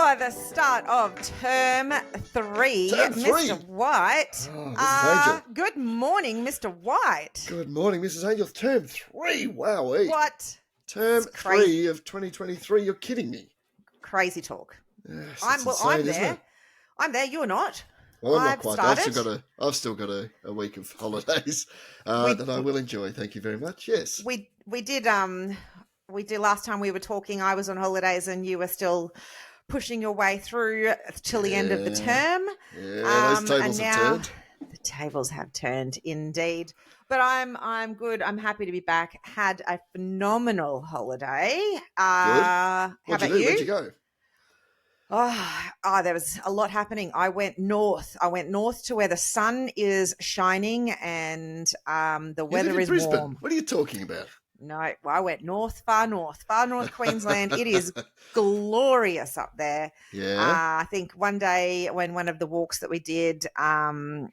The start of term 3. Term 3? Mr. White. Oh, Mrs. Angel. Good morning, Mr. White. Good morning, Mrs. Angel. Term 3? Wowee. What? Term 3 of 2023. You're kidding me. Crazy talk. Yes, I'm insane, isn't there. it? I'm there. You're not. Well, I'm not quite. Started. I've still got a week of holidays that I will enjoy. Thank you very much. Yes. We did last time we were talking. I was on holidays and you were still pushing your way through till the end of the term. Yeah, those tables have turned. The tables have turned indeed. But I'm good. I'm happy to be back. Had a phenomenal holiday. Good. How about you? Where'd you go? There was a lot happening. I went north. To where the sun is shining and the weather is Brisbane. warm. What are you talking about? No, I went far north Queensland. It is glorious up there. Yeah. I think one day when one of the walks that we did, it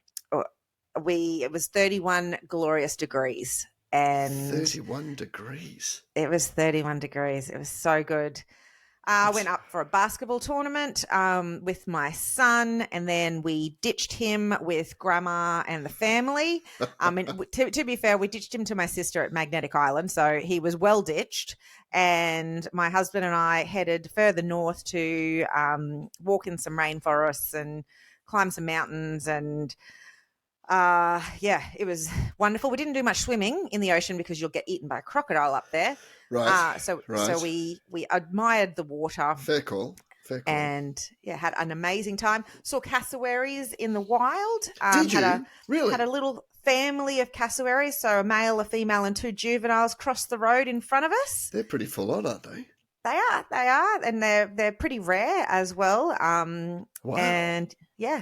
was 31 glorious degrees. And 31 degrees. It was 31 degrees. It was so good. I went up for a basketball tournament with my son, and then we ditched him with Grandma and the family. And to be fair, we ditched him to my sister at Magnetic Island, so he was well ditched. And my husband and I headed further north to walk in some rainforests and climb some mountains. And it was wonderful. We didn't do much swimming in the ocean because you'll get eaten by a crocodile up there. Right. So we admired the water. Fair call. And had an amazing time. Saw cassowaries in the wild. Did you? Really? Had a little family of cassowaries, so a male, a female, and 2 juveniles crossed the road in front of us. They're pretty full on, aren't they? They are, and they're pretty rare as well. Wow. And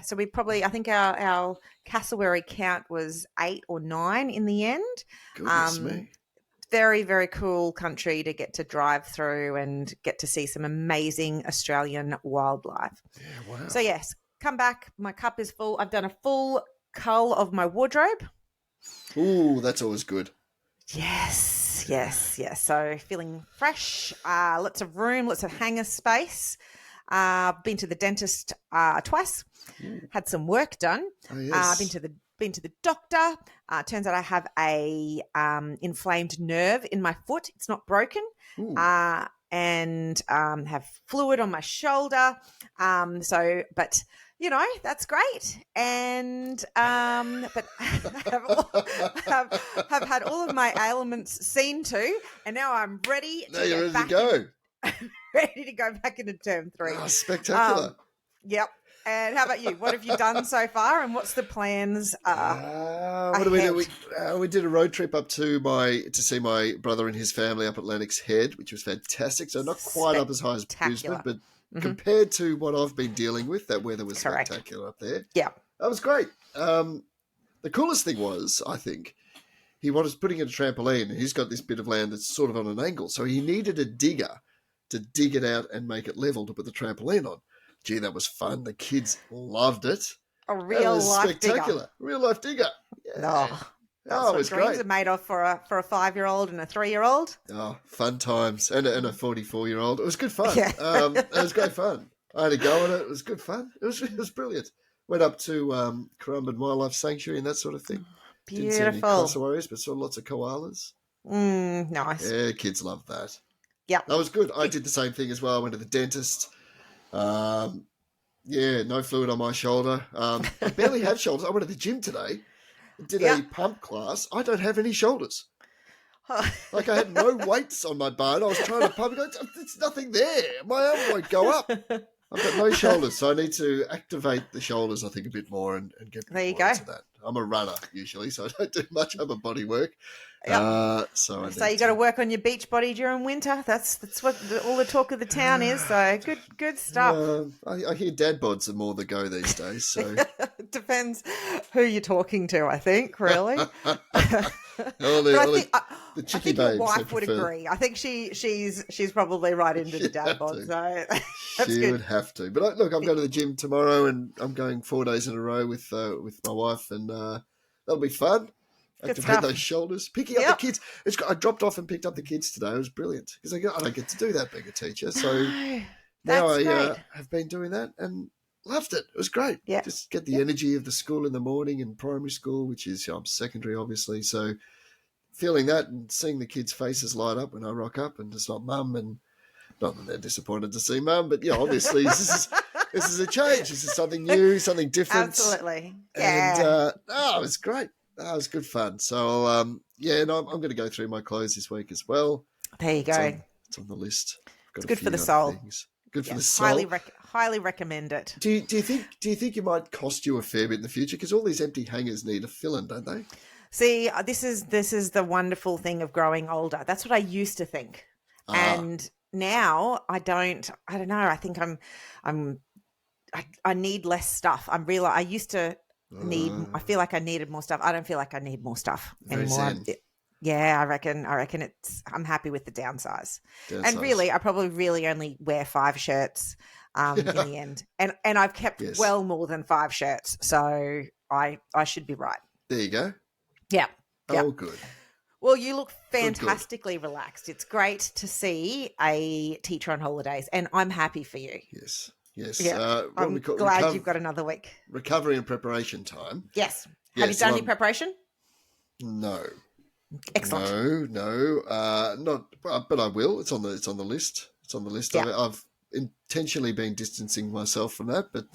so we probably, I think our cassowary count was 8 or 9 in the end. Goodness me. Very, very cool country to get to drive through and get to see some amazing Australian wildlife. Yeah, wow. So yes, come back. My cup is full. I've done a full cull of my wardrobe. Ooh, that's always good. Yes. So feeling fresh, lots of room, lots of hanger space. Been to the dentist twice, had some work done. Oh, yes. Been to the doctor. Turns out I have a inflamed nerve in my foot. It's not broken. And have fluid on my shoulder. But that's great. And but have had all of my ailments seen to, and now I'm ready. Ready to go. Ready to go back into term 3. Oh, spectacular. Yep. And how about you? What have you done so far, and what's the plans? What did we do? We did a road trip up to see my brother and his family up at Lennox Head, which was fantastic. So not quite up as high as Brisbane, but compared to what I've been dealing with, that weather was spectacular up there. Yeah, that was great. The coolest thing was, I think, he was putting in a trampoline, and he's got this bit of land that's sort of on an angle, so he needed a digger to dig it out and make it level to put the trampoline on. Gee, that was fun. The kids loved it. A real life spectacular. digger. Real life digger. Yeah. That's what it was dreams great. are made of for a 5-year-old and a 3-year-old. Oh, fun times. And a 44-year-old. It was good fun. Yeah. It was great fun. I had a go at it. It was good fun. It was brilliant. Went up to Currumbin Wildlife Sanctuary and that sort of thing. Beautiful. Didn't see any cassowaries, but saw lots of koalas. Nice. Yeah, kids love that. Yeah. That was good. I did the same thing as well. I went to the dentist. No fluid on my shoulder. I barely have shoulders. I went to the gym today. Did a pump class. I don't have any shoulders. Like I had no weights on my bone. I was trying to pump. There's nothing there. My arm won't go up. I've got no shoulders, so I need to activate the shoulders, I think, a bit more and get more into that. I'm a runner usually, so I don't do much upper body work. Yep. So you got to work on your beach body during winter. That's what all the talk of the town is. So good stuff. I hear dad bods are more the go these days. So it depends who you're talking to. I think really. The I chicky think babes. Your wife would agree. I think she's probably right into the dad bod. So that's she good. would have to. But look, I'm going to the gym tomorrow, and I'm going 4 days in a row with my wife, and that'll be fun. Activate those shoulders. Picking up the kids. I dropped off and picked up the kids today. It was brilliant because I don't get to do that being a teacher. So now That's I great. have been doing that and loved it. It was great. Yeah. Just get the energy of the school in the morning in primary school, which is, I'm secondary, obviously. So feeling that and seeing the kids' faces light up when I rock up and it's not mum, and not that they're disappointed to see mum, but obviously this is a change. This is something new, something different. Absolutely. Yeah. And it was great. It was good fun. So I'm going to go through my clothes this week as well. There you go. It's on the list. It's good for the soul. Good for the soul. Highly recommend it. Do you think it might cost you a fair bit in the future? Because all these empty hangers need a fill-in, don't they? See, this is the wonderful thing of growing older. That's what I used to think, and now I don't know. I think I need less stuff. I used to need. I feel like I needed more stuff. I don't feel like I need more stuff anymore. Yeah, I reckon I'm happy with the downsize. And really, I probably really only wear 5 shirts in the end. And I've kept well more than 5 shirts. So I should be right. There you go. Yeah. Oh, good. Well, you look fantastically relaxed. It's great to see a teacher on holidays, and I'm happy for you. Yes. Yeah. I'm glad you've got another week. Recovery and preparation time. Yes. Have you done any preparation? No. Excellent. No. Not. But I will. It's on the list. It's on the list. Yeah. I've intentionally been distancing myself from that, but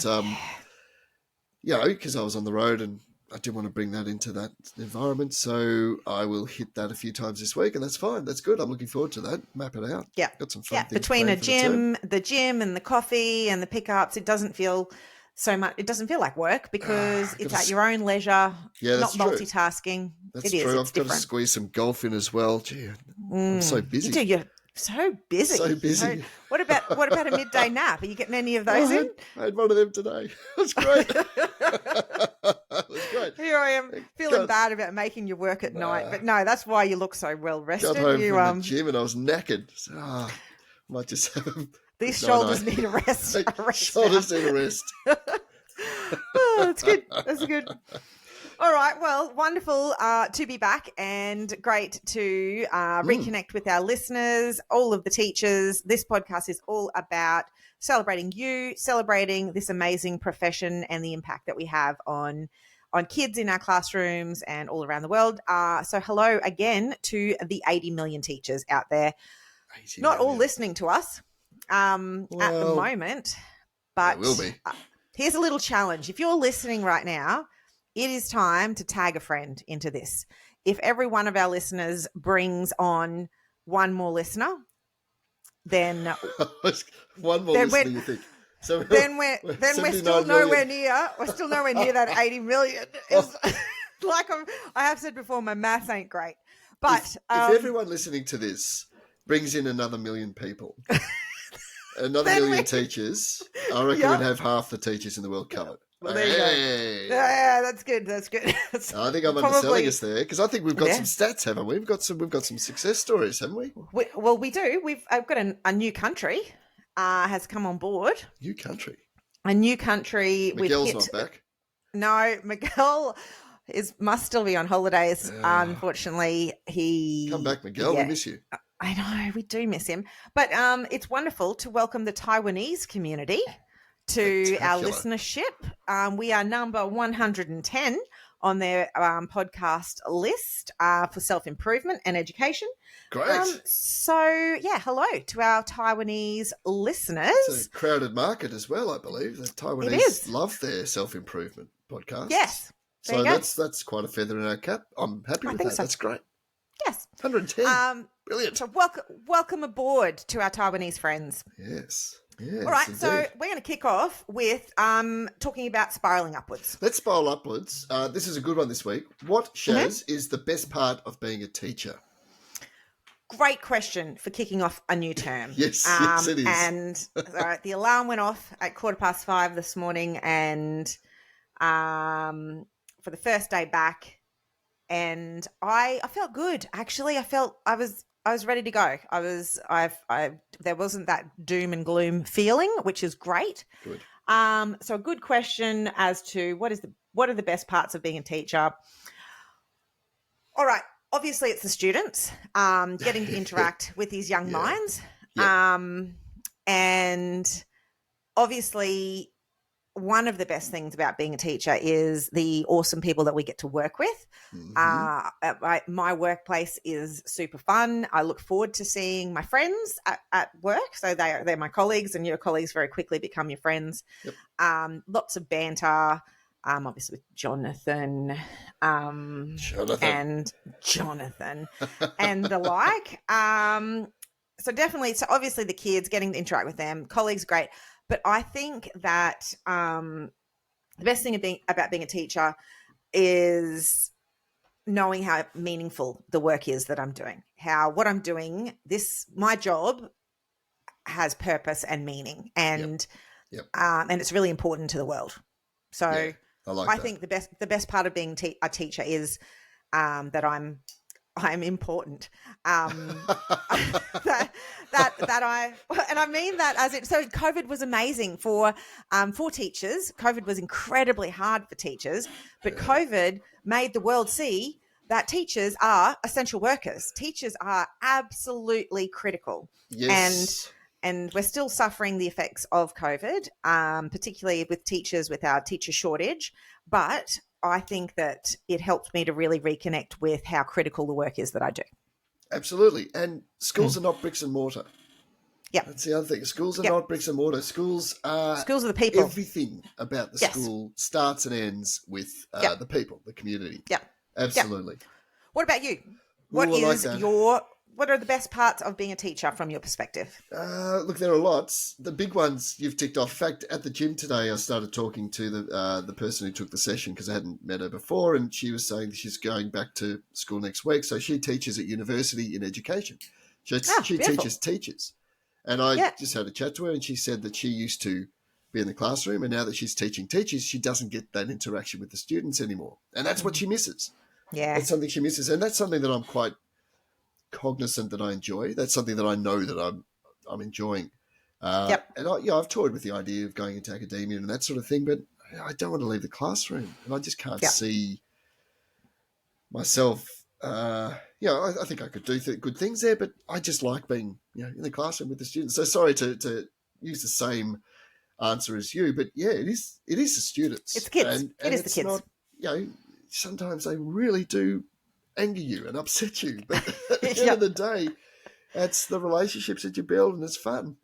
because I was on the road and I didn't want to bring that into that environment. So I will hit that a few times this week, and that's fine. That's good. I'm looking forward to that. Map it out. Yeah. Got some fun things between the gym and the coffee and the pickups, it doesn't feel so much. It doesn't feel like work because it's at your own leisure. Yeah, not that's true. Multitasking. That's true. I've got to squeeze some golf in as well. Gee, I'm so busy. You do. You're so busy. So busy. What about a midday nap? Are you getting any of those in? I had one of them today. That's great. That was great. Here I am feeling bad about making you work at night, but no, that's why you look so well rested. Got home from the gym and I was knackered. So, might just have these shoulders need a rest. Shoulders need a rest. Oh, that's good. That's good. All right. Well, wonderful to be back and great to reconnect with our listeners, all of the teachers. This podcast is all about celebrating you, celebrating this amazing profession and the impact that we have on kids in our classrooms and all around the world. So hello again to the 80 million teachers out there. Not all listening to us at the moment, but will be. Here's a little challenge. If you're listening right now, it is time to tag a friend into this. If every one of our listeners brings on one more listener, then one more listener, you think? So then we're still nowhere near. We're still nowhere near that 80 million. Like I have said before, my maths ain't great. But if everyone listening to this brings in another million people, another million teachers, I reckon we'd have half the teachers in the world covered. Well, there you go. Yeah, that's good. That's good. I think I'm underselling us there because I think we've got some stats, haven't we? We've got some success stories, haven't we? We do. I've got a new country has come on board. New country. A new country. Miguel's not back. No, Miguel must still be on holidays. Unfortunately, come back, Miguel. We miss you. I know we do miss him, but it's wonderful to welcome the Taiwanese community to our listenership. We are number 110 on their podcast list for self-improvement and education. Great. Hello to our Taiwanese listeners. It's a crowded market as well, I believe. The Taiwanese love their self-improvement podcasts. Yes. So that's quite a feather in our cap. I'm happy with that. So. That's great. Yes. 110. Brilliant. So welcome aboard to our Taiwanese friends. Yes. All right, indeed. So we're going to kick off with talking about spiralling upwards. Let's spiral upwards. This is a good one this week. What, Shaz, is the best part of being a teacher? Great question for kicking off a new term. Yes, it is. And the alarm went off at 5:15 this morning, and for the first day back, and I felt good. Actually, I was ready to go. There wasn't that doom and gloom feeling, which is great. Good. So a good question as to what are the best parts of being a teacher? All right. Obviously, it's the students getting to interact with these young minds. Yeah. And obviously, one of the best things about being a teacher is the awesome people that we get to work with. My workplace is super fun. I look forward to seeing my friends at work. So they're my colleagues, and your colleagues very quickly become your friends. Yep. Lots of banter, obviously with Jonathan and Jonathan and the like. So definitely, so obviously the kids, getting to interact with them, colleagues, great. But I think that the best thing about being a teacher is knowing how meaningful the work is that I'm doing. How what I'm doing, my job has purpose and meaning, and and it's really important to the world. So I think the best part of being a teacher is that I'm important. And I mean that as it. So COVID was amazing for teachers. COVID was incredibly hard for teachers, but COVID made the world see that teachers are essential workers. Teachers are absolutely critical. Yes. And we're still suffering the effects of COVID, particularly with teachers, with our teacher shortage. But I think that it helped me to really reconnect with how critical the work is that I do. Absolutely. And schools are not bricks and mortar. Yeah. That's the other thing. Schools are not bricks and mortar. Schools are the people. Everything about the school starts and ends with the people, the community. Yeah. Absolutely. Yep. What about you? What are the best parts of being a teacher from your perspective? Look, there are lots. The big ones you've ticked off. In fact, at the gym today, I started talking to the person who took the session because I hadn't met her before, and she was saying she's going back to school next week. So she teaches at university in education. She teaches teachers. And I just had a chat to her, and she said that she used to be in the classroom, and now that she's teaching teachers, she doesn't get that interaction with the students anymore. And that's what she misses. Yeah. That's something she misses. And that's something that I'm quite cognizant that I enjoy. That's something that I know that I'm enjoying. And I've toyed with the idea of going into academia and that sort of thing, but I don't want to leave the classroom, and I just can't see myself. I think I could do good things there, but I just like being in the classroom with the students. So sorry to use the same answer as you, but it is the students. It's kids. And it is it's the kids. Not, sometimes they really do anger you and upset you, but at the end of the day, that's the relationships that you build, and it's fun.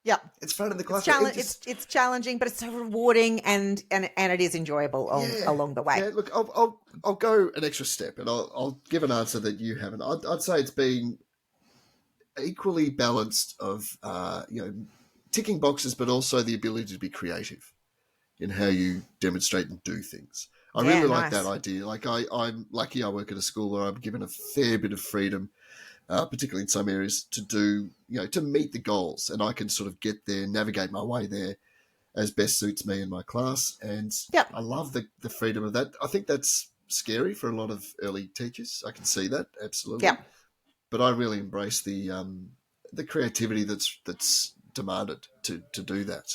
Yeah, it's fun in the classroom. It's challenging, but it's so rewarding, and it is enjoyable along the way. Yeah, look, I'll go an extra step, and I'll give an answer that you haven't. I'd say it's been equally balanced of ticking boxes, but also the ability to be creative in how you demonstrate and do things. I really like that idea. Like I'm lucky I work at a school where I'm given a fair bit of freedom, particularly in some areas, to do, to meet the goals. And I can sort of get there, navigate my way there as best suits me and my class. And I love the freedom of that. I think that's scary for a lot of early teachers. I can see that, absolutely. Yeah. But I really embrace the creativity that's demanded to do that.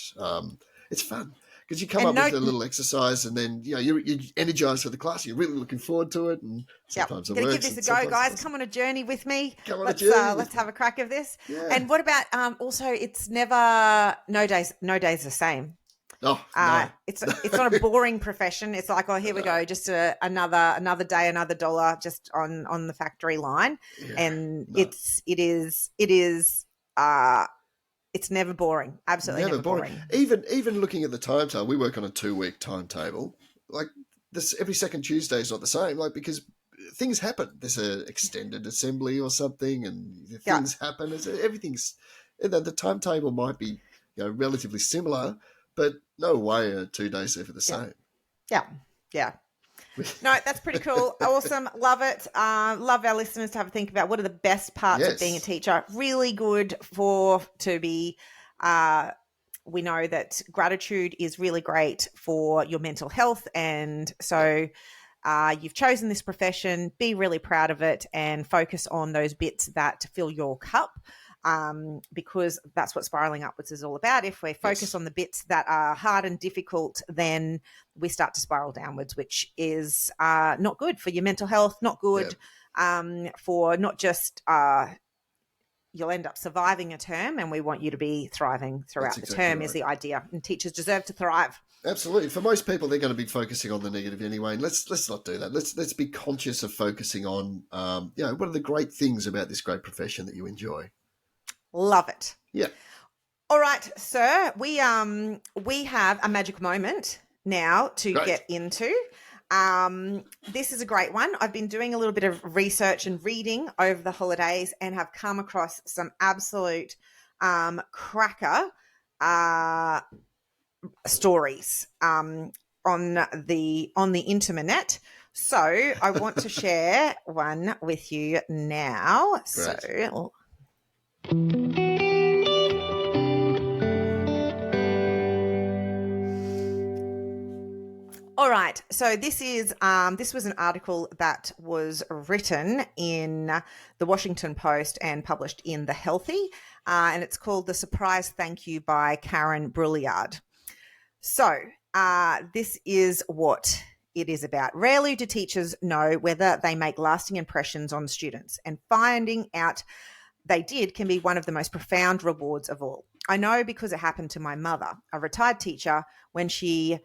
It's fun. Because you come up with a little exercise, and then you're energized for the class. You're really looking forward to it, and sometimes it works. Gonna give this a go, guys. Come on a journey with me. Let's have a crack of this. Yeah. And what about also? It's never no days the same. Oh, no. It's not a boring profession. It's like, here we go, just another day, another dollar, just on the factory line, and it's never boring. Absolutely never boring. Even looking at the timetable, we work on a 2-week timetable. Like this, every second Tuesday is not the same. Like, because things happen. There's an extended assembly or something, and things happen. Everything's the timetable might be relatively similar, but no way are 2 days ever the same. Yeah. No, that's pretty cool. Awesome. Love it. Love our listeners to have a think about what are the best parts of being a teacher. Really good to be, we know that gratitude is really great for your mental health. And so you've chosen this profession, be really proud of it, and focus on those bits that fill your cup. Because that's what spiraling upwards is all about. If we focus on the bits that are hard and difficult, then we start to spiral downwards, which is not good for your mental health, not good for not just you'll end up surviving a term, and we want you to be thriving throughout the term is the idea. And teachers deserve to thrive. Absolutely. For most people, they're going to be focusing on the negative anyway. And let's not do that. Let's be conscious of focusing on, what are the great things about this great profession that you enjoy? Love it. Yeah. All right, sir. We have a magic moment now to get into. This is a great one. I've been doing a little bit of research and reading over the holidays and have come across some absolute cracker stories on the internet. So I want to share one with you now. Great. So all right. So this was an article that was written in the Washington Post and published in The Healthy, and it's called "The Surprise Thank You" by Karen Brouillard. So this is what it is about. Rarely do teachers know whether they make lasting impressions on students, and finding out they did can be one of the most profound rewards of all. I know because it happened to my mother, a retired teacher, when she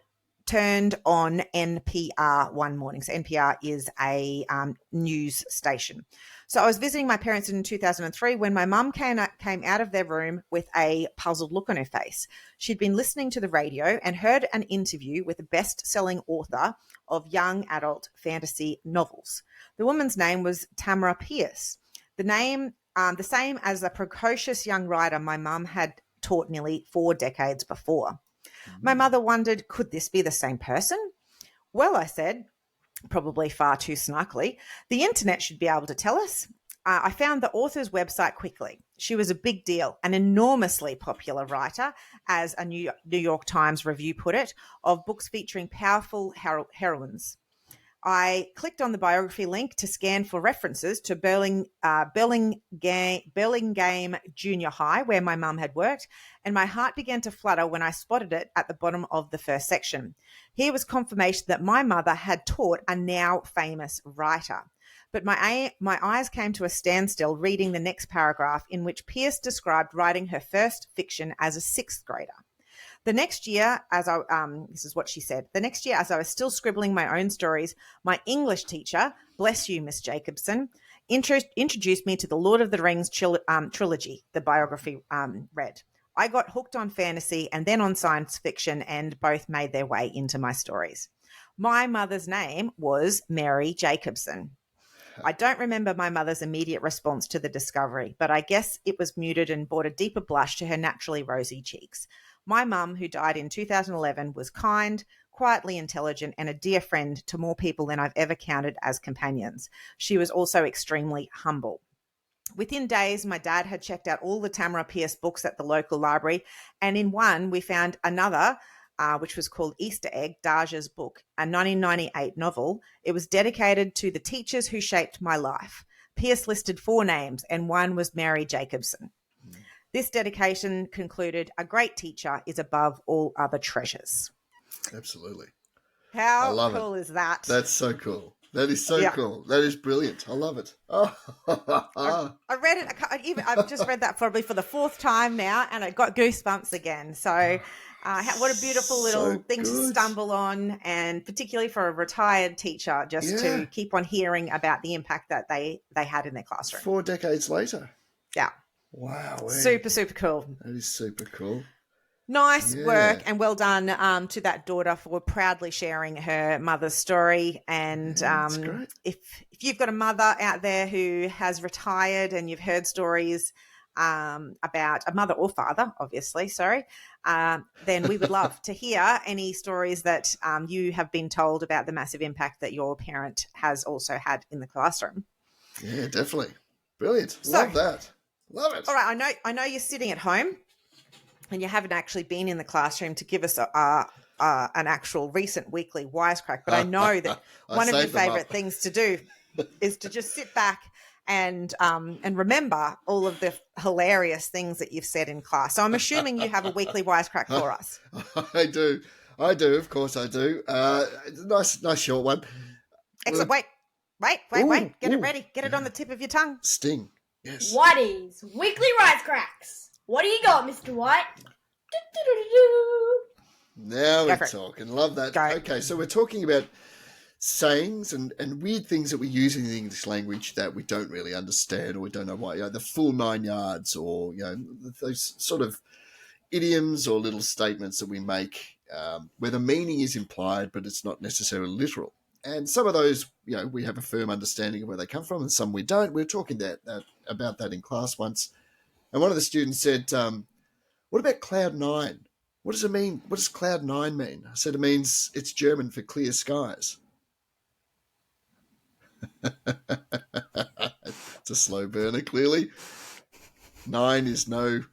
turned on NPR one morning. So NPR is a news station. So I was visiting my parents in 2003 when my mum came out of their room with a puzzled look on her face. She'd been listening to the radio and heard an interview with a best-selling author of young adult fantasy novels. The woman's name was Tamara Pierce. The name, the same as a precocious young writer my mum had taught nearly 4 decades before. My mother wondered, could this be the same person? Well, I said, probably far too snarkily, the internet should be able to tell us. I found the author's website quickly. She was a big deal, an enormously popular writer, as a New York Times review put it, of books featuring powerful heroines. I clicked on the biography link to scan for references to Burlingame Junior High, where my mum had worked, and my heart began to flutter when I spotted it at the bottom of the first section. Here was confirmation that my mother had taught a now famous writer. But my eyes came to a standstill reading the next paragraph, in which Pierce described writing her first fiction as a 6th grader. The next year, this is what she said, the next year, as I was still scribbling my own stories, my English teacher, bless you, Miss Jacobson, introduced me to the Lord of the Rings trilogy, the biography read. I got hooked on fantasy and then on science fiction, and both made their way into my stories. My mother's name was Mary Jacobson. I don't remember my mother's immediate response to the discovery, but I guess it was muted and brought a deeper blush to her naturally rosy cheeks. My mum, who died in 2011, was kind, quietly intelligent, and a dear friend to more people than I've ever counted as companions. She was also extremely humble. Within days, my dad had checked out all the Tamara Pierce books at the local library, and in one we found another, which was called Easter Egg, Daja's book, a 1998 novel. It was dedicated to the teachers who shaped my life. Pierce listed 4 names, and one was Mary Jacobson. This dedication concluded, a great teacher is above all other treasures. Absolutely. How cool is that? That's so cool. That is so cool. That is brilliant. I love it. Oh. I read it. I've just read that probably for the 4th time now, and I got goosebumps again. So what a beautiful little thing to stumble on, and particularly for a retired teacher, just to keep on hearing about the impact that they had in their classroom. 4 decades later. Yeah. Wow. Super, super cool. That is super cool. Nice work, and well done to that daughter for proudly sharing her mother's story. And that's great. If you've got a mother out there who has retired and you've heard stories about a mother or father, obviously, then we would love to hear any stories that you have been told about the massive impact that your parent has also had in the classroom. Yeah, definitely. Brilliant. Love that. Love it. All right, I know you're sitting at home and you haven't actually been in the classroom to give us an actual recent weekly wisecrack, but I know that one of your favourite things to do is to just sit back and remember all of the hilarious things that you've said in class. So I'm assuming you have a weekly wisecrack for us. I do. Of course I do. Nice short one. Excellent. Wait. Get it ready. Get it on the tip of your tongue. Sting. Yes. Whitey's Weekly Wisecracks. What do you got, Mr. White? Now Go we're for it. talking. Love that. Go. Okay, so we're talking about sayings and weird things that we use in the English language that we don't really understand or we don't know why. The full 9 yards, or those sort of idioms or little statements that we make where the meaning is implied but it's not necessarily literal. And some of those, we have a firm understanding of where they come from, and some we don't. We were talking about that in class once, and one of the students said, "What about cloud nine? What does it mean? What does cloud nine mean?" I said, "It means it's German for clear skies." It's a slow burner, clearly. 9 is no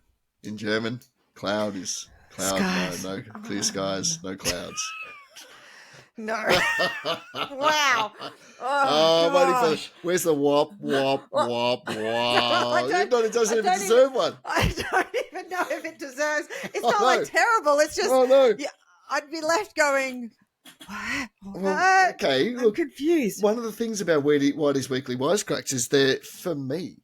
in German. Cloud is cloud. Skies. No clear skies, no clouds. No. Wow. Oh, waiting gosh. where's the wop, wop, wop, wop? It doesn't even deserve one. I don't even know if it deserves. It's Oh, not no. like terrible. It's just, Oh, no. yeah, I'd be left going, what? Well, okay, I'm look, confused. one of the things about Whitey's Weekly Wisecracks is they're for me.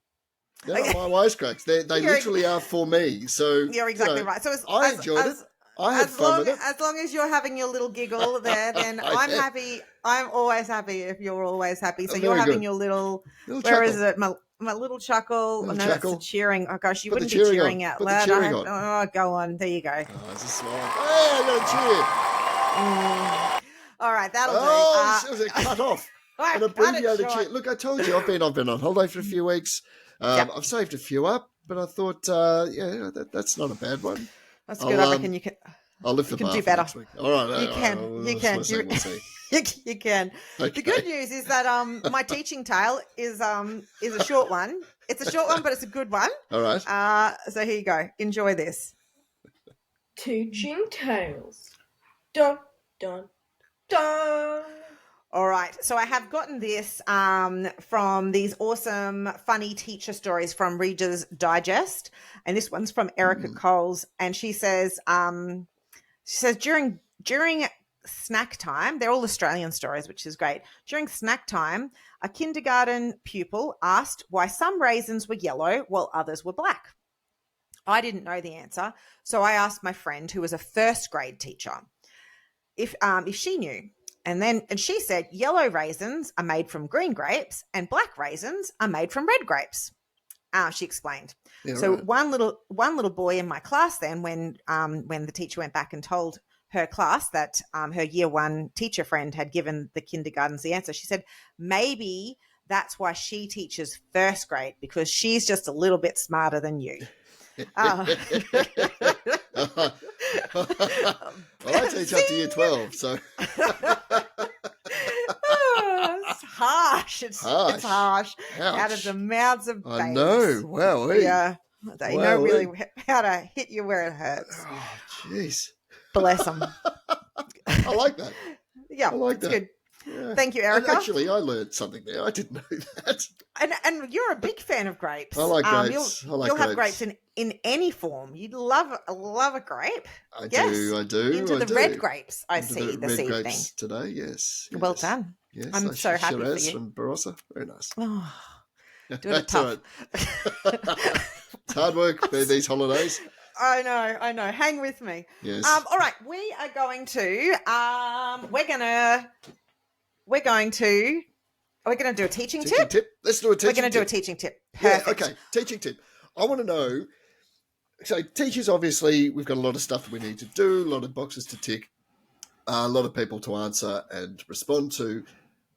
They're not my wisecracks. They literally are for me. So You're exactly right. So I enjoyed it. I had fun with it. As long as you're having your little giggle there, then I'm happy. I'm always happy if you're always happy. So you're having your little where chuckle. is it? My little chuckle. Little No, chuckle. that's the cheering. Oh gosh, you Put the wouldn't be cheering cheering on. out Put the loud. cheering on. Oh, go on. There you go. Oh, it's a smile. Hey, I got a cheer. All right, that'll Oh, do. it was cut off. I An cut it abbreviated short. cheer. Look, I told you I've been on holiday for a few weeks. Yep. I've saved a few up, but I thought, that's not a bad one. That's good. I reckon you can. I'll lift the can bar do for better. next week. All right. You can. You can. We'll see. You can. Okay. The good news is that my teaching tale is a short one. It's a short one, but it's a good one. All right. So here you go. Enjoy this. Teaching tales. Dun, dun, dun. All right. So I have gotten this from these awesome, funny teacher stories from Reader's Digest, and this one's from Erica Coles, and she says during snack time, they're all Australian stories, which is great. During snack time, a kindergarten pupil asked why some raisins were yellow while others were black. I didn't know the answer, so I asked my friend, who was a first grade teacher, if she knew. And she said yellow raisins are made from green grapes and black raisins are made from red grapes. She explained. Yeah, so right. one little boy in my class then, when the teacher went back and told her class that her year 1 teacher friend had given the kindergartens the answer, she said maybe that's why she teaches first grade, because she's just a little bit smarter than you. Well, I teach up to year 12, so. It's harsh. It's harsh. Ouch. Out of the mouths of babies. I know. Wow. Yeah. They know really how to hit you where it hurts. Oh, jeez. Bless them. I like that. Yeah, I like it's that. good. Yeah. Thank you, Erica. And actually, I learned something there. I didn't know that. And you're a big fan of grapes. I like grapes. You'll have grapes in any form. You'd love a grape. I Yes. do. Into the red grapes I Into see the this red evening. grapes today, yes. Well done. Yes, I'm so happy for Shiraz you. from Barossa. Very nice. Oh, doing it That's tough. all right. It's hard work these holidays. I know. Hang with me. Yes. All right, we are going to we're going to do a teaching tip. Let's do a teaching tip. We're going to do a teaching tip. Perfect. Yeah, okay. Teaching tip. I want to know. So teachers, obviously, we've got a lot of stuff that we need to do, a lot of boxes to tick, a lot of people to answer and respond to.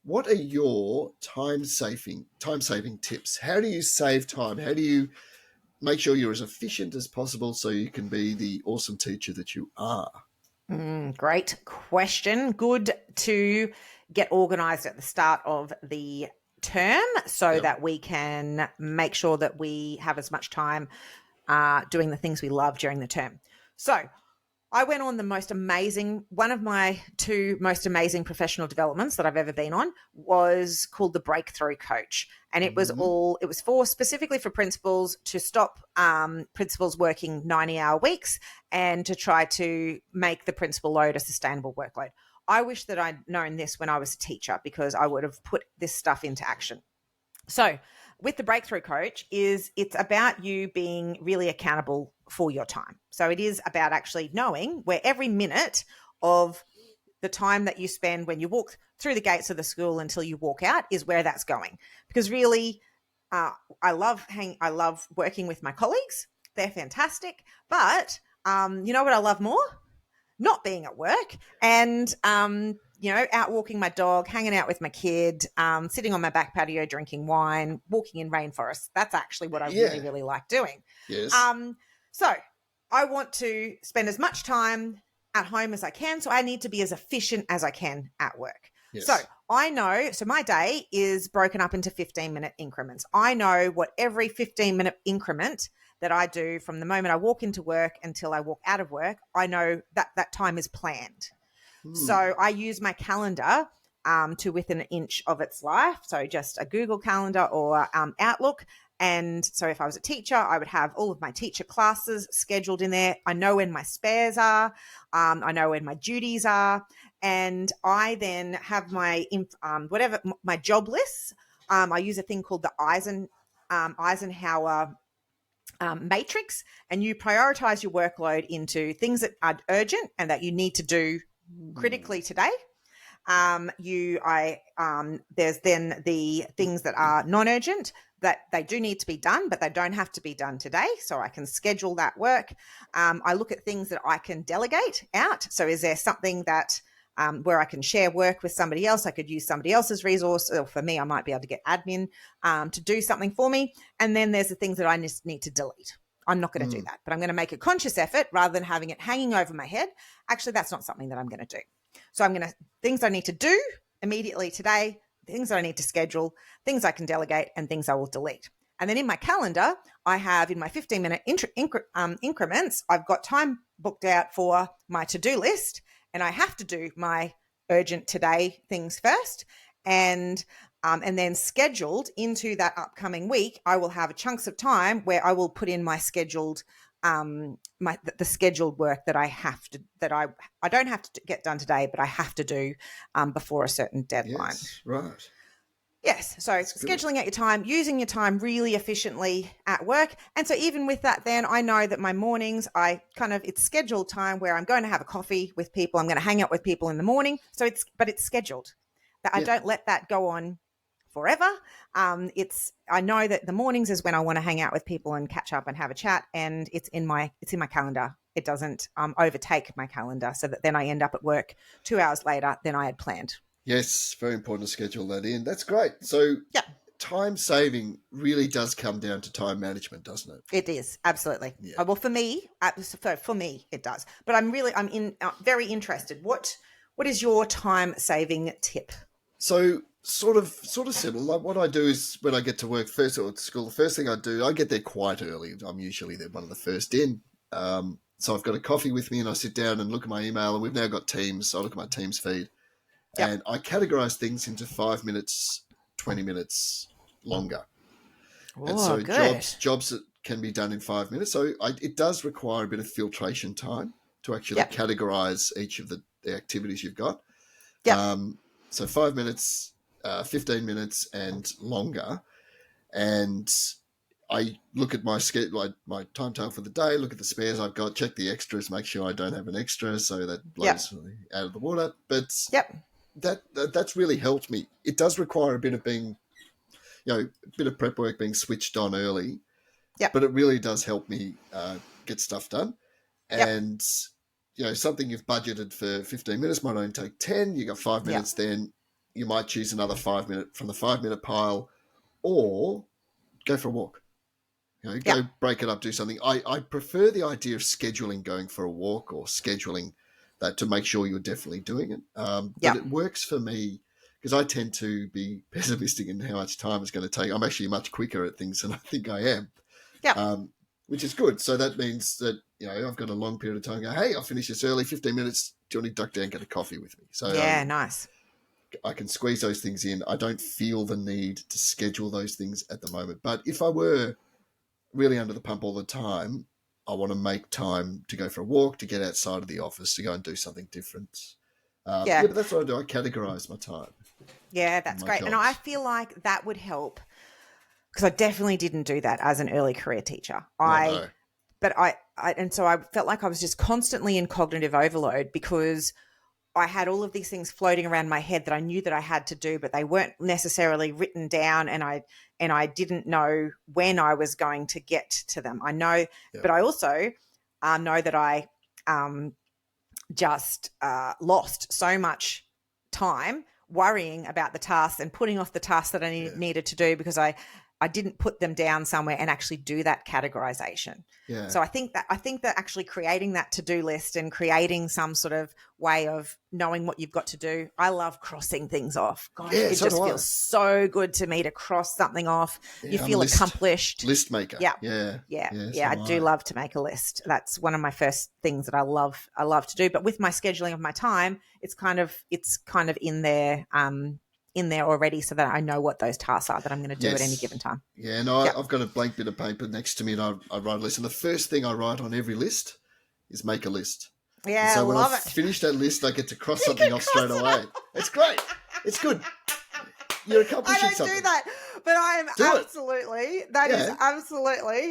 What are your time-saving tips? How do you save time? How do you make sure you're as efficient as possible so you can be the awesome teacher that you are? Great question. Good to get organised at the start of the term so that we can make sure that we have as much time doing the things we love during the term. So I went on one of my 2 most amazing professional developments that I've ever been on was called the Breakthrough Coach. And it was specifically for principals to stop principals working 90-hour weeks and to try to make the principal load a sustainable workload. I wish that I'd known this when I was a teacher, because I would have put this stuff into action. So with the Breakthrough Coach is it's about you being really accountable for your time. So it is about actually knowing where every minute of the time that you spend when you walk through the gates of the school until you walk out is where that's going. Because really, I love working with my colleagues. They're fantastic. But you know what I love more? Not being at work and, out walking my dog, hanging out with my kid, sitting on my back patio, drinking wine, walking in rainforests. That's actually what I really, really like doing. Yes. So I want to spend as much time at home as I can. So I need to be as efficient as I can at work. Yes. So I know, so my day is broken up into 15-minute increments. I know what every 15-minute increment that I do from the moment I walk into work until I walk out of work, I know that time is planned. So I use my calendar to within an inch of its life. So just a Google Calendar or Outlook. And so if I was a teacher, I would have all of my teacher classes scheduled in there. I know when my spares are. I know when my duties are. And I then have my my job lists. I use a thing called the Eisenhower matrix, and you prioritize your workload into things that are urgent and that you need to do critically today. There's then the things that are non-urgent that they do need to be done, but they don't have to be done today. So I can schedule that work. I look at things that I can delegate out. So is there something that where I can share work with somebody else? I could use somebody else's resource. Or for me, I might be able to get admin to do something for me. And then there's the things that I just need to delete. I'm not going to do that, but I'm going to make a conscious effort rather than having it hanging over my head. Actually, that's not something that I'm going to do. So things I need to do immediately today, things I need to schedule, things I can delegate, and things I will delete. And then in my calendar, I have in my 15-minute increments, I've got time booked out for my to-do list, and I have to do my urgent today things first. And then scheduled into that upcoming week, I will have chunks of time where I will put in my scheduled the scheduled work that I don't have to get done today, but I have to do before a certain deadline. Yes, right. Yes. So scheduling out your time, using your time really efficiently at work. And so even with that, then I know that my mornings, it's scheduled time where I'm going to have a coffee with people. I'm going to hang out with people in the morning. So it's scheduled. That I don't let that go on forever. I know that the mornings is when I want to hang out with people and catch up and have a chat, and it's in my calendar. It doesn't overtake my calendar, so that then I end up at work 2 hours later than I had planned. Yes, very important to schedule that in. That's great. So time saving really does come down to time management, doesn't it? It is, absolutely. Yeah. Well, for me, it does. But I'm very interested. What is your time saving tip? So sort of similar. Like what I do is when I get to work first or at school, the first thing I do, I get there quite early. I'm usually one of the first in. So I've got a coffee with me and I sit down and look at my email, and we've now got Teams. So I look at my Teams feed. Yep. And I categorize things into 5 minutes, 20 minutes longer. Oh, and so good. jobs that can be done in 5 minutes. So it does require a bit of filtration time to actually categorize each of the activities you've got. Yeah. So 5 minutes, 15 minutes and longer. And I look at my schedule, my timetable for the day, look at the spares I've got, check the extras, make sure I don't have an extra, so that blows out of the water. But that's really helped me. It does require a bit of being, a bit of prep work, being switched on early. Yeah. But it really does help me get stuff done. And something you've budgeted for 15 minutes might only take 10. You got 5 minutes, then you might choose another 5 minute from the 5 minute pile, or go for a walk. Go break it up, do something. I prefer the idea of scheduling going for a walk or scheduling that to make sure you're definitely doing it. But it works for me because I tend to be pessimistic in how much time it's going to take. I'm actually much quicker at things than I think I am. Yeah. Which is good. So that means that, I've got a long period of time to go, hey, I'll finish this early, 15 minutes. Do you want to duck down and get a coffee with me? So nice. I can squeeze those things in. I don't feel the need to schedule those things at the moment. But if I were really under the pump all the time, I want to make time to go for a walk, to get outside of the office, to go and do something different. But that's what I do. I categorize my time. Yeah, that's great. Jobs. And I feel like that would help because I definitely didn't do that as an early career teacher. No. But and so I felt like I was just constantly in cognitive overload because I had all of these things floating around my head that I knew that I had to do, but they weren't necessarily written down, and I didn't know when I was going to get to them. I know, but I also know that I just lost so much time worrying about the tasks and putting off the tasks that I needed to do because I didn't put them down somewhere and actually do that categorization. Yeah. So I think that actually creating that to-do list and creating some sort of way of knowing what you've got to do. I love crossing things off. Gosh, it just feels so good to me to cross something off. Yeah, you feel accomplished. List maker. Yeah. I do love to make a list. That's one of my first things that I love to do. But with my scheduling of my time, it's kind of in there already so that I know what those tasks are that I'm going to do at any given time. Yeah, no, I've got a blank bit of paper next to me and I write a list. And the first thing I write on every list is make a list. Yeah, and so when I finish that list, I get to cross something off straight away. It's great. It's good. You're accomplishing something. I don't do that, but I am absolutely,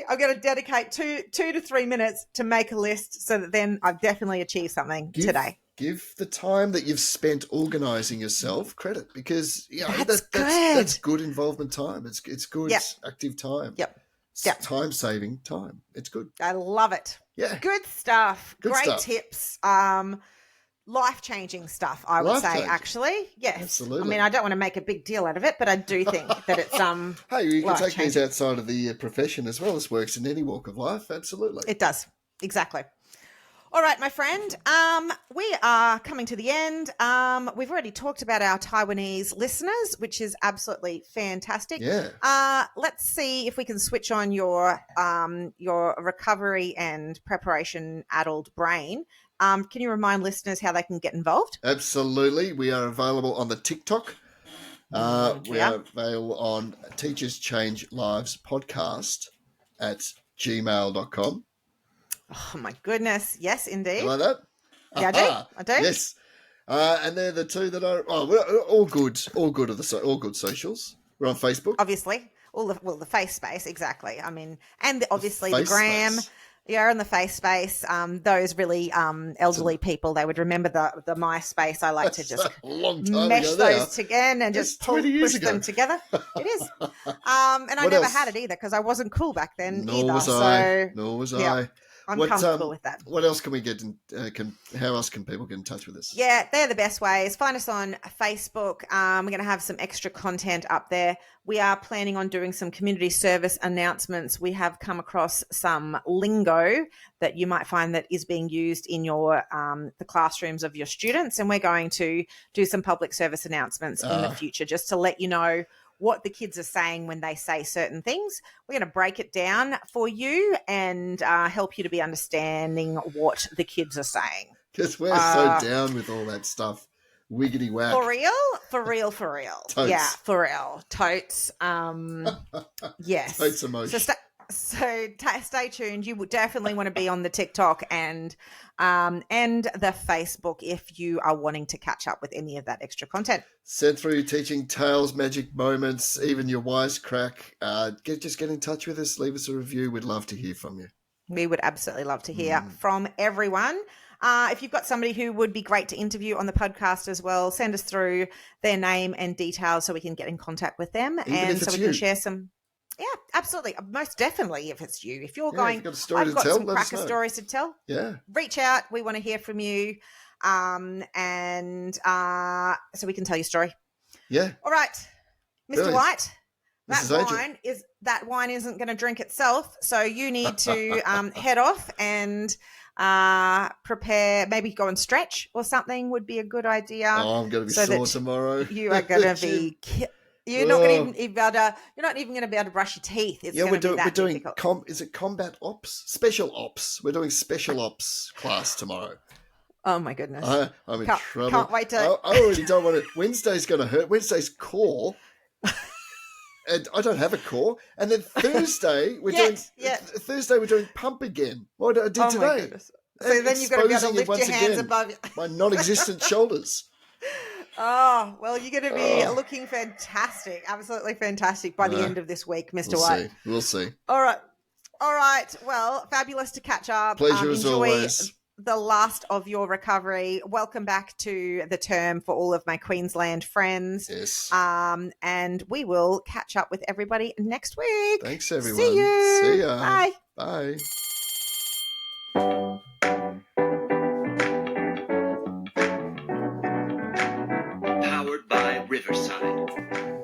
I'm going to dedicate two to 3 minutes to make a list so that then I've definitely achieved something today. Give the time that you've spent organising yourself credit because that's good involvement time. It's good active time. It's time-saving time. It's good. I love it. Yeah. Good stuff. Great tips. Life-changing stuff, I would say, actually. Yes. Absolutely. I mean, I don't want to make a big deal out of it, but I do think that it's Hey, you can take these outside of the profession as well. This works in any walk of life. Absolutely. It does. Exactly. All right, my friend, we are coming to the end. We've already talked about our Taiwanese listeners, which is absolutely fantastic. Yeah. Let's see if we can switch on your recovery and preparation addled brain. Can you remind listeners how they can get involved? Absolutely. We are available on the TikTok. We are available on Teachers Change Lives podcast at gmail.com. Oh, my goodness. Yes, indeed. You like that? Yeah, I do. Yes. And they're the two that are we're all good. All good socials. We're on Facebook. Obviously. The face space, exactly. I mean, and obviously the gram. Space. Yeah, in the face space. Those really elderly people, they would remember the MySpace. I like to just mesh those together and just push them together. It is. And I never had it either because I wasn't cool back then either. Nor was I. I'm comfortable with that. What else can we get how else can people get in touch with us? Yeah, they're the best ways. Find us on Facebook. We're going to have some extra content up there. We are planning on doing some community service announcements. We have come across some lingo that you might find that is being used in your the classrooms of your students, and we're going to do some public service announcements in the future just to let you know what the kids are saying when they say certain things. We're going to break it down for you and help you to be understanding what the kids are saying. Because we're so down with all that stuff. Wiggity whack. For real. Totes. Yeah, for real. Totes. Yes. Totes emotion. So stay tuned. You would definitely want to be on the TikTok and the Facebook if you are wanting to catch up with any of that extra content. Send through teaching tales, magic moments, even your wisecrack. Just get in touch with us. Leave us a review. We'd love to hear from you. We would absolutely love to hear from everyone. If you've got somebody who would be great to interview on the podcast as well, send us through their name and details so we can get in contact with them and so we can share some. Yeah, absolutely. Most definitely if it's you. If you're going, I've got some cracker stories to tell. Yeah. Reach out. We want to hear from you. So we can tell your story. Yeah. All right. Mr. White, Mrs. that wine isn't going to drink itself. So you need to head off and prepare, maybe go and stretch or something would be a good idea. Oh, I'm going to be sore tomorrow. You are going to be... You're not even going to be able to brush your teeth. We're doing is it combat ops? Special ops. We're doing special ops class tomorrow. Oh my goodness. I'm in trouble. Can't wait to I already don't want to. Wednesday's going to hurt. Wednesday's core. And I don't have a core. And then Thursday we're doing pump again. What I did today. My goodness. So then you've got to be able to lift your hands above my non-existent shoulders. Oh, well, you're going to be looking fantastic. Absolutely fantastic by the end of this week, Mr. White. We'll see. All right. Well, fabulous to catch up. Pleasure as enjoy always. the last of your recovery. Welcome back to the term for all of my Queensland friends. Yes. And we will catch up with everybody next week. Thanks, everyone. See you. See ya. Bye. Bye. Powered by Riverside.